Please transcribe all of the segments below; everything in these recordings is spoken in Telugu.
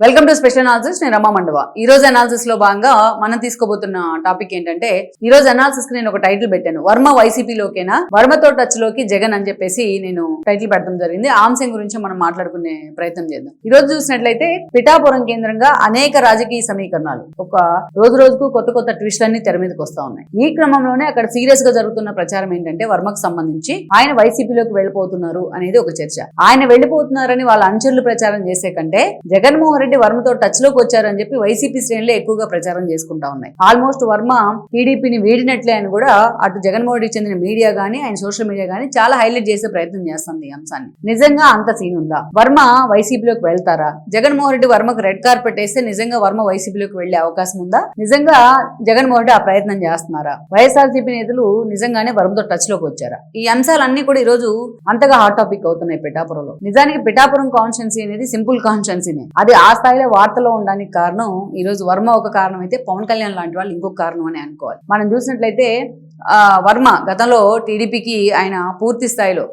Welcome to special analysis. నేను రమా మండవ. ఈ రోజు అనాలిసిస్ లో భాగంగా మనం తీసుకోబోతున్న టాపిక్ ఏంటంటే, ఈ రోజు అనాలిసిస్ కి నేను ఒక టైటిల్ పెట్టాను, వర్మ వైసీపీలోకేనా, వర్మతో టచ్ లోకి జగన్ అని చెప్పేసి నేను టైటిల్ పెట్టడం జరిగింది. ఆ అంశం గురించి మనం మాట్లాడుకునే ప్రయత్నం చేద్దాం. ఈ రోజు చూసినట్లయితే పిఠాపురం కేంద్రంగా అనేక రాజకీయ సమీకరణాలు, ఒక రోజు రోజుకు కొత్త కొత్త ట్విస్టులన్నీ తెర మీదకి వస్తా ఉన్నాయి. ఈ క్రమంలోనే అక్కడ సీరియస్ గా జరుగుతున్న ప్రచారం ఏంటంటే, వర్మకు సంబంధించి ఆయన వైసీపీలోకి వెళ్ళిపోతున్నారు అనేది ఒక చర్చ. ఆయన వెళ్ళిపోతున్నారని వాళ్ళ అనుచరులు ప్రచారం చేసే కంటే, జగన్మోహన్ రెడ్డి వర్మతో టచ్ లోకి వచ్చారని చెప్పి వైసీపీ శ్రేణులే ఎక్కువగా ప్రచారం చేసుకుంటా ఉన్నాయి. ఆల్మోస్ట్ వర్మ టీడీపీని వీడినట్లే అని కూడా అటు జగన్మోహన్ రెడ్డికి చెందిన మీడియా గానీ, ఆయన సోషల్ మీడియా గానీ చాలా హైలైట్ చేసే ప్రయత్నం చేస్తుంది ఈ అంశాన్ని. నిజంగా అంత సీన్ ఉందా? వర్మ వైసీపీలోకి వెళ్తారా? జగన్మోహన్ రెడ్డి వర్మకు రెడ్ కార్పెట్ వేస్తే నిజంగా వర్మ వైసీపీలోకి వెళ్లే అవకాశం ఉందా? నిజంగా జగన్మోహన్ రెడ్డి ఆ ప్రయత్నం చేస్తున్నారా? వైఎస్ఆర్సీపీ నేతలు నిజంగానే వర్మతో టచ్ లోకి వచ్చారా? ఈ అంశాలన్నీ కూడా ఈ రోజు అంతగా హాట్ టాపిక్ అవుతున్నాయి పిఠాపురంలో. నిజానికి పిఠాపురం కాన్స్టిట్యున్సీ అనేది సింపుల్ కాన్స్టిట్యున్సీనే. అది ఆ స్థాయిలో వార్తలో ఉండడానికి కారణం ఈ రోజు వర్మ ఒక కారణం అయితే, పవన్ కళ్యాణ్ లాంటి వాళ్ళు ఇంకొక కారణం అని అనుకోవాలి. మనం చూసినట్లయితే వర్మ గతంలో టీడీపీకి ఆయన పూర్తి స్థాయిలో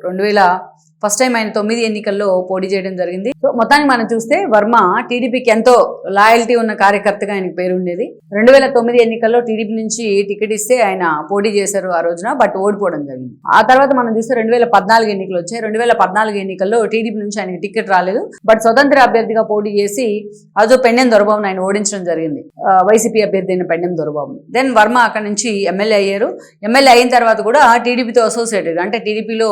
ఫస్ట్ టైం ఆయన 9 ఎన్నికల్లో పోటీ చేయడం జరిగింది. సో మొత్తానికి మనం చూస్తే వర్మ టీడీపీకి ఎంతో లాయల్టీ ఉన్న కార్యకర్తగా ఆయనకు పేరు ఉండేది. 2009 ఎన్నికల్లో టీడీపీ నుంచి టికెట్ ఇస్తే ఆయన పోటీ చేశారు ఆ రోజున, బట్ ఓడిపోవడం జరిగింది. ఆ తర్వాత మనం చూస్తే 2014 ఎన్నికలు వచ్చాయి. 2014 ఎన్నికల్లో టీడీపీ నుంచి ఆయనకి టికెట్ రాలేదు, బట్ స్వతంత్ర అభ్యర్థిగా పోటీ చేసి అదో పెండెం దొరబాబును ఆయన ఓడించడం జరిగింది, వైసీపీ అభ్యర్థి అయిన పెండెం దొరబాబును. దెన్ వర్మ అక్కడ నుంచి ఎమ్మెల్యే అయ్యారు. ఎమ్మెల్యే అయిన తర్వాత కూడా టీడీపీతో అసోసియేటెడ్, అంటే టీడీపీలో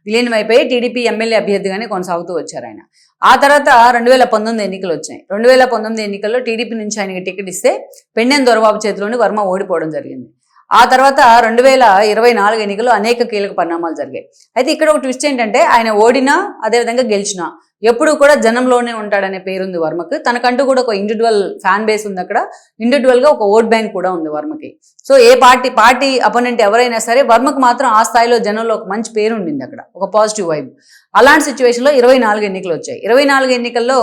విలీనం అయిపోయి టీడీపీ ఎమ్మెల్యే అభ్యర్థిగానే కొనసాగుతూ వచ్చారు ఆయన. ఆ తర్వాత 2019 ఎన్నికలు వచ్చాయి. 2019 ఎన్నికల్లో టీడీపీ నుంచి ఆయనకి టికెట్ ఇస్తే పెండెం దొరబాబు చేతిలోని వర్మ ఓడిపోవడం జరిగింది. ఆ తర్వాత 2024 ఎన్నికల్లో అనేక కీలక పరిణామాలు జరిగాయి. అయితే ఇక్కడ ఒక ట్విస్ట్ ఏంటంటే, ఆయన ఓడినా అదేవిధంగా గెలిచినా ఎప్పుడు కూడా జనంలోనే ఉంటాడనే పేరుంది వర్మకి. తనకంటూ కూడా ఒక ఇండివిజువల్ ఫ్యాన్ బేస్ ఉంది, అక్కడ ఇండివిజువల్ గా ఒక ఓట్ బ్యాంక్ కూడా ఉంది వర్మకి. సో ఏ పార్టీ అపోనెంట్ ఎవరైనా సరే వర్మకు మాత్రం ఆ స్థాయిలో జనంలో ఒక మంచి పేరు ఉండింది, అక్కడ ఒక పాజిటివ్ వైబ్. అలాంటి సిచ్యువేషన్లో 24 ఎన్నికలు వచ్చాయి. 24 ఎన్నికల్లో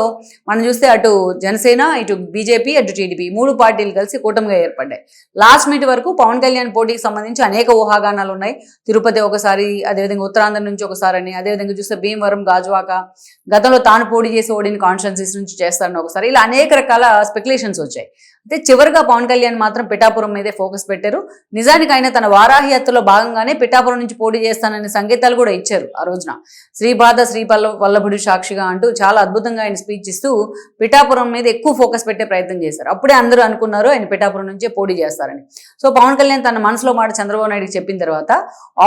మనం చూస్తే అటు జనసేన, ఇటు బీజేపీ, అటు టీడీపీ 3 పార్టీలు కలిసి కూటమిగా ఏర్పడ్డాయి. లాస్ట్ మినిట్ వరకు పవన్ కళ్యాణ్ పోటీకి సంబంధించి అనేక ఊహాగానాలు ఉన్నాయి. తిరుపతి ఒకసారి, అదేవిధంగా ఉత్తరాంధ్ర నుంచి ఒకసారి అని, అదేవిధంగా చూస్తే భీమవరం, గాజువాక, గతంలో తాను పోటీ చేసి ఓడిన కాన్స్టిట్యున్సీస్ నుంచి చేస్తారని ఒకసారి, ఇలా అనేక రకాల స్పెక్యులేషన్స్ వచ్చాయి. అయితే చివరిగా పవన్ కళ్యాణ్ మాత్రం పిఠాపురం మీదే ఫోకస్ పెట్టారు. నిజానికి ఆయన తన వారాహి యాత్రలో భాగంగానే పిఠాపురం నుంచి పోటీ చేస్తాననే సంకేతాలు కూడా ఇచ్చారు ఆ రోజున. వల్లభుడు సాక్షిగా అంటూ చాలా అద్భుతంగా ఆయన స్పీచ్ ఇస్తూ పిఠాపురం మీద ఎక్కువ ఫోకస్ పెట్టే ప్రయత్నం చేశారు. అప్పుడే అందరూ అనుకున్నారు ఆయన పిఠాపురం నుంచే పోటీ చేస్తారని. సో పవన్ కళ్యాణ్ తన మనసులో మాట చంద్రబాబు నాయుడుకి చెప్పిన తర్వాత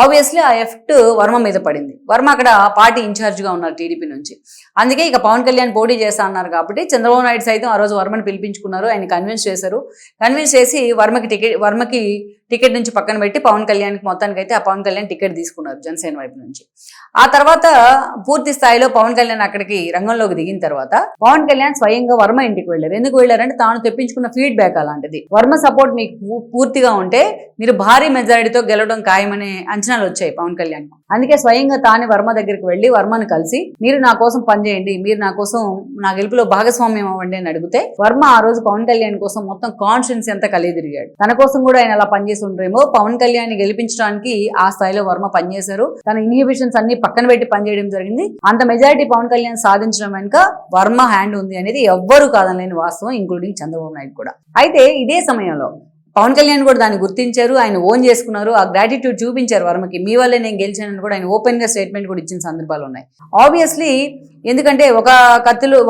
ఆబ్వియస్లీ ఆ ఎఫెక్ట్ వర్మ మీద పడింది. వర్మ అక్కడ పార్టీ ఇన్ఛార్జ్గా ఉన్నారు టీడీపీ నుంచి. అందుకే ఇక పవన్ కళ్యాణ్ పోటీ చేస్తా అన్నారు కాబట్టి చంద్రబాబు నాయుడు సైతం ఆ రోజు వర్మని పిలిపించుకున్నారు, ఆయన కన్విన్స్ చేసి వర్మకి టికెట్ నుంచి పక్కన పెట్టి పవన్ కళ్యాణ్కి మొత్తానికి అయితే ఆ పవన్ కళ్యాణ్ టికెట్ తీసుకున్నారు జనసేన వైపు నుంచి. ఆ తర్వాత పూర్తి స్థాయిలో పవన్ కళ్యాణ్ అక్కడికి రంగంలోకి దిగిన తర్వాత పవన్ కళ్యాణ్ స్వయంగా వర్మ ఇంటికి వెళ్ళారు. ఎందుకు వెళ్ళారంటే తాను తెప్పించుకున్న ఫీడ్బ్యాక్ అలాంటిది. వర్మ సపోర్ట్ మీకు పూర్తిగా ఉంటే మీరు భారీ మెజారిటీతో గెలవడం ఖాయమనే అంచనాలు వచ్చాయి పవన్ కళ్యాణ్. అందుకే స్వయంగా తాను వర్మ దగ్గరికి వెళ్ళి వర్మను కలిసి మీరు నా కోసం పనిచేయండి, మీరు నా కోసం నా గెలుపులో భాగస్వామ్యం అవ్వండి అని అడిగితే వర్మ ఆ రోజు పవన్ కళ్యాణ్ కోసం మొత్తం కాన్ఫిడెన్స్ ఎంత కలిదిరిగాడు. తన కోసం కూడా ఆయన అలా పనిచేసి ఉంటారేమో. పవన్ కళ్యాణ్ ని గెలిపించడానికి ఆ స్థాయిలో వర్మ పనిచేశారు. తన ఇన్హిబిషన్స్ అన్ని పక్కన పెట్టి పనిచేయడం జరిగింది. అంత మెజారిటీ పవన్ కళ్యాణ్ సాధించడం వెనుక వర్మ హ్యాండ్ ఉంది అనేది ఎవ్వరూ కాదనలేని వాస్తవం, ఇంక్లూడింగ్ చంద్రబాబు నాయుడు కూడా. అయితే ఇదే సమయంలో పవన్ కళ్యాణ్ కూడా దాన్ని గుర్తించారు, ఆయన ఓన్ చేసుకున్నారు, ఆ గ్రాటిట్యూడ్ చూపించారు వర్మకి. మీ వల్లే నేను గెలిచానని కూడా ఆయన ఓపెన్ గా స్టేట్మెంట్ కూడా ఇచ్చిన సందర్భాలు ఉన్నాయి. ఆబ్వియస్లీ ఎందుకంటే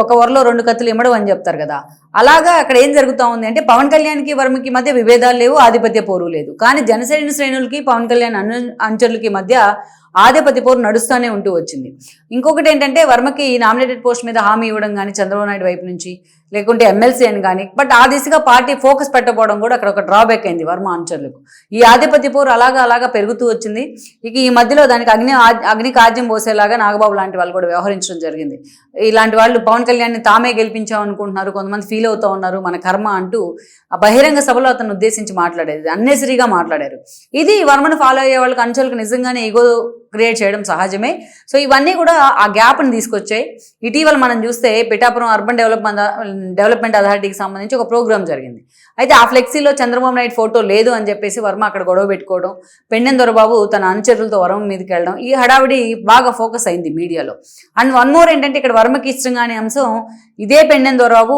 ఒక వరలో 2 కత్తులు ఇమ్మడం అని చెప్తారు కదా, అలాగా అక్కడ ఏం జరుగుతూ ఉంది అంటే పవన్ కళ్యాణ్కి వర్మకి మధ్య విభేదాలు లేవు, ఆధిపత్య పోరు లేదు. కానీ జనసేన శ్రేణులకి పవన్ కళ్యాణ్ అనుచరులకి మధ్య ఆధిపత్య పోరు నడుస్తూనే ఉంటూ వచ్చింది. ఇంకొకటి ఏంటంటే వర్మకి నామినేటెడ్ పోస్ట్ మీద హామీ ఇవ్వడం కానీ చంద్రబాబు నాయుడు వైపు నుంచి, లేకుంటే ఎమ్మెల్సీ అని కానీ, బట్ ఆ దిశగా పార్టీ ఫోకస్ పెట్టకపోవడం కూడా అక్కడ ఒక డ్రాబ్యాక్ అయింది వర్మ అనుచరులకు. ఈ ఆధిపత్య పోరు అలాగా పెరుగుతూ వచ్చింది. ఇక ఈ మధ్యలో దానికి అగ్ని కాజ్యం పోసేలాగా నాగబాబు లాంటి వాళ్ళు కూడా వ్యవహరించడం జరిగింది. ఇలాంటి వాళ్ళు పవన్ కళ్యాణ్ని తామే గెలిపించామనుకుంటున్నారు, కొంతమంది ఫీల్ అవుతూ ఉన్నారు, మన కర్మ అంటూ ఆ బహిరంగ సభలో అతను ఉద్దేశించి మాట్లాడేది, అన్నెసరీగా మాట్లాడారు. ఇది వర్మను ఫాలో అయ్యే వాళ్ళకి అనుచరులకు నిజంగానే ఈగో క్రియేట్ చేయడం సహజమే. సో ఇవన్నీ కూడా ఆ గ్యాప్ని తీసుకొచ్చాయి. ఇటీవల మనం చూస్తే పిఠాపురం అర్బన్ డెవలప్మెంట్ అథారిటీకి సంబంధించి ఒక ప్రోగ్రామ్ జరిగింది. అయితే ఆ ఫ్లెక్సీలో చంద్రబాబు నాయుడు ఫోటో లేదు అని చెప్పేసి వర్మ అక్కడ గొడవ పెట్టుకోవడం, పెండెం దొరబాబు తన అనుచరులతో వర్మ మీదకి వెళ్ళడం, ఈ హడావిడి బాగా ఫోకస్ అయింది మీడియాలో. అండ్ వన్ మోర్ ఏంటంటే ఇక్కడ వర్మకి ఇష్టంగా అనే అంశం ఇదే పెండెం దొరబాబు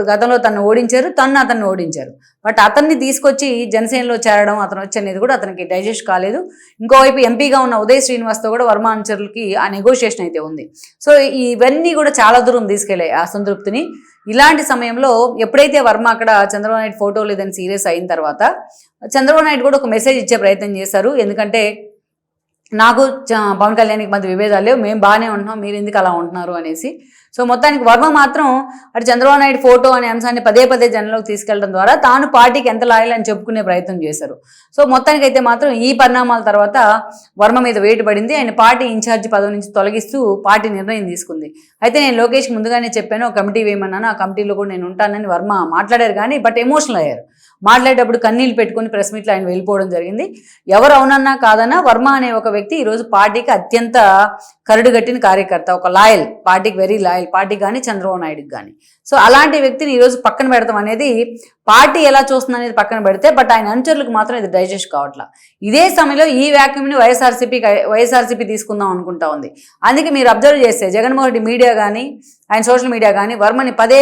గతంలో తను ఓడించారు, అతన్ని ఓడించారు. బట్ అతన్ని తీసుకొచ్చి జనసేనలో చేరడం, అతను వచ్చి అనేది కూడా అతనికి డైజెస్ట్ కాలేదు. ఇంకోవైపు ఎంపీగా ఉన్న ఉదయ్ శ్రీనివాస్తో కూడా వర్మ అనుచరులకి ఆ నెగోషియేషన్ అయితే ఉంది. సో ఇవన్నీ కూడా చాలా దూరం తీసుకెళ్ళాయి ఆ అసంతృప్తిని. ఇలాంటి సమయంలో ఎప్పుడైతే వర్మ అక్కడ చంద్రబాబు నాయుడు ఫోటో లేదని సీరియస్ అయిన తర్వాత చంద్రబాబు నాయుడు కూడా ఒక మెసేజ్ ఇచ్చే ప్రయత్నం చేశారు. ఎందుకంటే నాకు పవన్ కళ్యాణ్కి మధ్య విభేదాలు లేవు, మేము బాగానే ఉంటున్నాం, మీరు ఎందుకు అలా ఉంటున్నారు అనేసి. సో మొత్తానికి వర్మ మాత్రం అటు చంద్రబాబు నాయుడు ఫోటో అనే అంశాన్ని పదే జనంలోకి తీసుకెళ్లడం ద్వారా తాను పార్టీకి ఎంత లాయల్ అని చెప్పుకునే ప్రయత్నం చేశారు. సో మొత్తానికి అయితే మాత్రం ఈ పరిణామాల తర్వాత వర్మ మీద వేటు పడింది. ఆయన పార్టీ ఇన్ఛార్జి పదవి నుంచి తొలగిస్తూ పార్టీ నిర్ణయం తీసుకుంది. అయితే నేను లోకేష్కి ముందుగానే చెప్పాను, ఒక కమిటీ వేయమన్నాను, ఆ కమిటీలో కూడా నేను ఉంటానని వర్మ మాట్లాడారు. కానీ బట్ ఎమోషనల్ అయ్యారు. మాట్లాడేటప్పుడు కన్నీళ్ళు పెట్టుకుని ప్రెస్ మీట్లో ఆయన వెళ్ళిపోవడం జరిగింది. ఎవరు అవునన్నా కాదన్నా వర్మ అనే ఒక వ్యక్తి ఈరోజు పార్టీకి అత్యంత కరుడుగట్టిన కార్యకర్త, ఒక లాయల్, పార్టీకి వెరీ లాయల్, పార్టీ కానీ చంద్రబాబు నాయుడుకి కానీ. సో అలాంటి వ్యక్తిని ఈరోజు పక్కన పెడతాం అనేది పార్టీ ఎలా చూస్తుంది అనేది పక్కన పెడితే, బట్ ఆయన అనుచరులకు మాత్రం ఇది డైజెస్ట్ కావట్లా. ఇదే సమయంలో ఈ వ్యాక్యూమ్ని వైఎస్ఆర్సీపీ తీసుకుందాం అనుకుంటా ఉంది. అందుకే మీరు అబ్జర్వ్ చేస్తే జగన్మోహన్ రెడ్డి మీడియా కానీ ఆయన సోషల్ మీడియా కానీ వర్మని పదే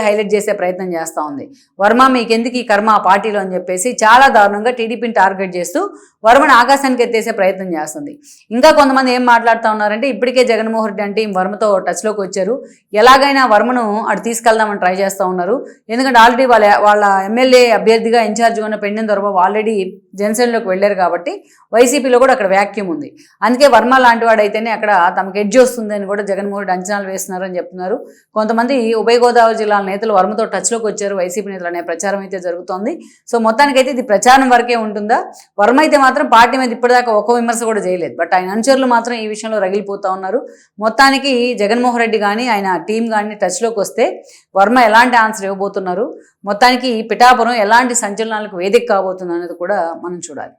హైలైట్ చేసే ప్రయత్నం చేస్తూ ఉంది. వర్మ మీకెందుకు ఈ కర్మ ఆ పార్టీలో అని చెప్పేసి చాలా దారుణంగా టీడీపీని టార్గెట్ చేస్తూ వర్మని ఆకాశానికి ఎత్తేసే ప్రయత్నం చేస్తుంది. ఇంకా కొంతమంది ఏం మాట్లాడుతూ ఉన్నారంటే, ఇప్పటికే జగన్మోహన్ రెడ్డి అంటే వర్మతో టచ్లోకి వచ్చారు, ఎలాగైనా వర్మను అటు తీసుకెళ్దామని ట్రై చేస్తూ ఉన్నారు. ఎందుకంటే ఆల్రెడీ వాళ్ళ ఎమ్మెల్యే అభ్యర్థిగా ఇన్ఛార్జ్గా ఉన్న పెండెం దొరబాబు ఆల్రెడీ జనసేనలోకి వెళ్ళారు కాబట్టి వైసీపీలో కూడా అక్కడ వ్యాక్యూమ్ ఉంది. అందుకే వర్మ లాంటి వాడైతేనే అక్కడ తమకు ఎడ్జ్ వస్తుంది అని కూడా జగన్మోహన్ రెడ్డి అంచనాలు వేస్తున్నారని చెప్తున్నారు. కొంతమంది ఉభయ గోదావరి జిల్లాల నేతలు వర్మతో టచ్లోకి వచ్చారు వైసీపీ నేతలు అనే ప్రచారం అయితే జరుగుతోంది. సో మొత్తానికైతే ఇది ప్రచారం వరకే ఉంటుందా? వర్మ అయితే మాత్రం పార్టీ మీద ఇప్పటిదాకా ఒక్క విమర్శ కూడా చేయలేదు. బట్ ఆయన అనుచరులు మాత్రం ఈ విషయంలో రగిలిపోతూ ఉన్నారు. మొత్తానికి జగన్మోహన్ రెడ్డి కానీ ఆయన టీం కానీ టచ్లోకి వస్తే వర్మ ఎలాంటి ఆన్సర్ ఇవ్వబోతున్నారు, మొత్తానికి పిఠాపురం ఎలాంటి సంచలనాలకు వేదిక కాబోతుంది అనేది కూడా మనం చూడాలి.